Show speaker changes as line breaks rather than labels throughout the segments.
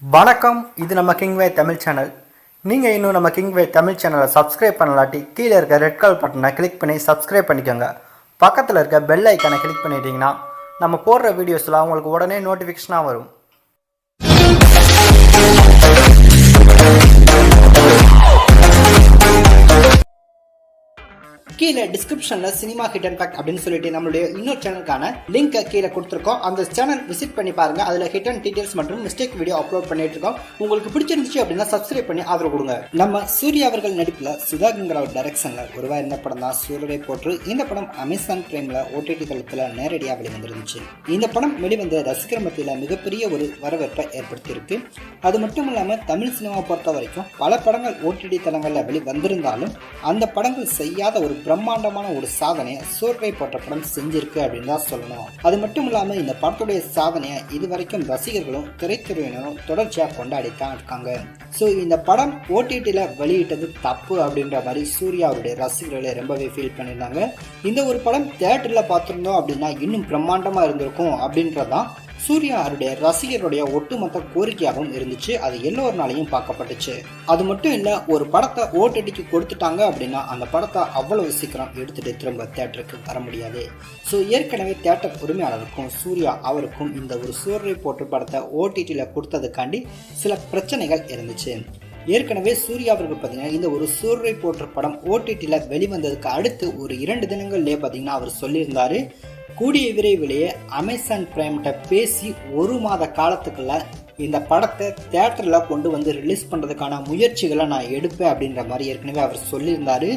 வணக்கம். இது நம்ம கிங்வே தமிழ் சேனல். நீங்கள் இன்னும் நம்ம கிங்வே தமிழ் சேனலை சப்ஸ்கிரைப் பண்ணலாட்டி கீழே இருக்க ரெட் கலர் பட்டனை கிளிக் பண்ணி சப்ஸ்கிரைப் பண்ணிக்கோங்க. பக்கத்தில் இருக்க பெல் ஐக்கானை கிளிக் பண்ணிட்டீங்கன்னா நம்ம போடுற வீடியோஸ்லாம் உங்களுக்கு உடனே நோட்டிஃபிகேஷனாக வரும். கீழே டிஸ்கிரிப்ஷனில் சினிமா ஹிட் அண்ட் ஃபேக்ட் அப்படின்னு சொல்லிட்டு நம்மளுடைய இன்னொரு சேனலுக்கான லிங்கை கீழே கொடுத்துருக்கோம். அந்த சேனல் விசிட் பண்ணி பாருங்க. அதில் ஹிட் அண்ட் டீடைல்ஸ் மற்றும் மிஸ்டேக் வீடியோ அப்லோட் பண்ணிட்டு இருக்கோம். உங்களுக்கு பிடிச்சிருந்துச்சு அப்படின்னா சப்ஸ்கிரைப் பண்ணி ஆதரவு கொடுங்க. நம்ம சூர்யா அவர்கள் நடிப்பில் சுதா கங்கராவ் டைரக்ஷனில் உருவாக இருந்த படம் தான் சூரரை போற்று. இந்த படம் அமேசான் பிரைமில் OTT தளத்தில் நேரடியாக வெளிவந்துருந்துச்சு. இந்த படம் வெளிவந்த ரசிகர் மத்தியில் மிகப்பெரிய ஒரு வரவேற்பை ஏற்படுத்தியிருக்கு. அது மட்டும் இல்லாமல் தமிழ் சினிமா பொறுத்த வரைக்கும் பல படங்கள் OTT தளங்களில் வெளிவந்திருந்தாலும் அந்த படங்கள் செய்யாத ஒரு பிரம்மாண்டமான ஒரு சாதனையை சூரரை போற்ற படம் செஞ்சிருக்கு அப்படின்னு தான் சொல்லணும். அது மட்டும் இல்லாம இந்த படத்துடைய சாதனையை இதுவரைக்கும் ரசிகர்களும் திரைத்துறையினரும் தொடர்ச்சியா கொண்டாடித்தான் இருக்காங்க. ஸோ இந்த படம் OTTல வெளியிட்டது தப்பு அப்படின்ற மாதிரி சூர்யா அவருடைய ரசிகர்களை ரொம்பவே ஃபீல் பண்ணியிருந்தாங்க. இந்த ஒரு படம் தியேட்டர்ல பார்த்துருந்தோம் அப்படின்னா இன்னும் பிரம்மாண்டமா இருந்திருக்கும் அப்படின்றதான் சூர்யா அவருடைய ரசிகருடைய ஒட்டுமொத்த கோரிக்கையாகவும் இருந்துச்சு. அது எல்லோருனாலையும் பார்க்கப்பட்டுச்சு. அது மட்டும் இல்ல, ஒரு படத்தை OTTக்கு கொடுத்துட்டாங்க அப்படின்னா அந்த படத்தை அவ்வளவு சீக்கிரம் எடுத்துட்டு திரும்ப தியேட்டருக்கு வர முடியாது. ஸோ ஏற்கனவே தியேட்டர் உரிமையாளருக்கும் சூர்யா அவருக்கும் இந்த ஒரு சூரரை போற்று படத்தை OTTல கொடுத்ததுக்காண்டி சில பிரச்சனைகள் இருந்துச்சு. ஏற்கனவே சூர்யா அவர்கள் பார்த்தீங்கன்னா இந்த ஒரு சூரரை போற்று படம் OTTல வெளிவந்ததுக்கு அடுத்து ஒரு 2 தினங்கள்லேயே பார்த்தீங்கன்னா அவர் சொல்லியிருந்தாரு, கூடிய விரைவிலேயே அமேசான் பிரைம்கிட்ட பேசி 1 மாத காலத்துக்குள்ள இந்த படத்தை தியேட்டரில் கொண்டு வந்து ரிலீஸ் பண்ணுறதுக்கான முயற்சிகளை நான் எடுப்பேன் அப்படின்ற மாதிரி ஏற்கனவே அவர் சொல்லியிருந்தாரு.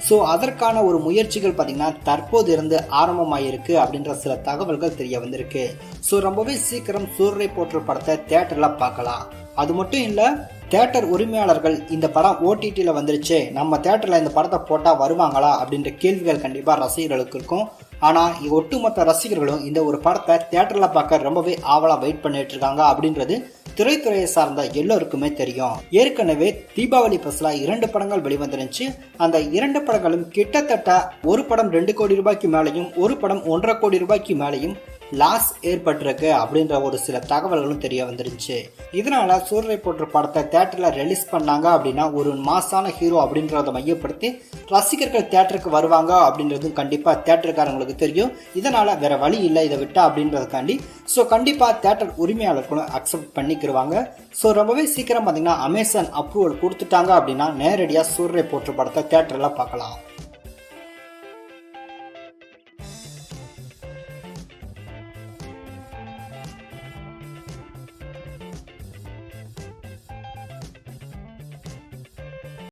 ஸோ அதற்கான ஒரு முயற்சிகள் பார்த்திங்கன்னா தற்போது இருந்து ஆரம்பமாயிருக்கு அப்படின்ற சில தகவல்கள் தெரிய வந்திருக்கு. ஸோ ரொம்பவே சீக்கிரம் சூரரை போற்று படத்தை தியேட்டரில் பார்க்கலாம். அது மட்டும் இல்லை, தியேட்டர் உரிமையாளர்கள் இந்த படம் OTTல வந்துருச்சு, நம்ம தியேட்டரில் இந்த படத்தை போட்டால் வருவாங்களா அப்படின்ற கேள்விகள் கண்டிப்பாக ரசிகர்களுக்கு இருக்கும். ஆனால் ஒட்டுமொத்த ரசிகர்களும் இந்த ஒரு படத்தை தியேட்டரில் பார்க்க ரொம்பவே ஆவலாக வெயிட் பண்ணிட்டு இருக்காங்க அப்படின்றது திரைத்துறையை சார்ந்த எல்லோருக்குமே தெரியும். ஏற்கனவே தீபாவளி பஸ்ல 2 படங்கள் வெளிவந்துருந்துச்சு. அந்த 2 படங்களும் கிட்டத்தட்ட ஒரு படம் 2 கோடி ரூபாய்க்கு மேலேயும் ஒரு படம் 1.5 கோடி ரூபாய்க்கு மேலேயும் லாஸ் ஏற்பட்டிருக்கு அப்படின்ற ஒரு சில தகவல்களும் தெரிய வந்துருந்துச்சு. இதனால சூரரை போற்று படத்தை தியேட்டர்ல ரிலீஸ் பண்ணாங்க அப்படின்னா ஒரு மாசான ஹீரோ அப்படின்றத மையப்படுத்தி ரசிகர்கள் தியேட்டருக்கு வருவாங்க அப்படின்றதும் கண்டிப்பா தியேட்டருக்காரங்களுக்கு தெரியும். இதனால வேற வழி இல்லை இதை விட்டா அப்படின்றதுக்காண்டி ஸோ கண்டிப்பா தியேட்டர் உரிமையாளர்களும் அக்செப்ட் பண்ணிக்கிடுவாங்க. ஸோ ரொம்பவே சீக்கிரம் பார்த்தீங்கன்னா அமேசான் அப்ரூவல் கொடுத்துட்டாங்க அப்படின்னா நேரடியாக சூரரை போற்று படத்தை தியேட்டர்ல பார்க்கலாம்.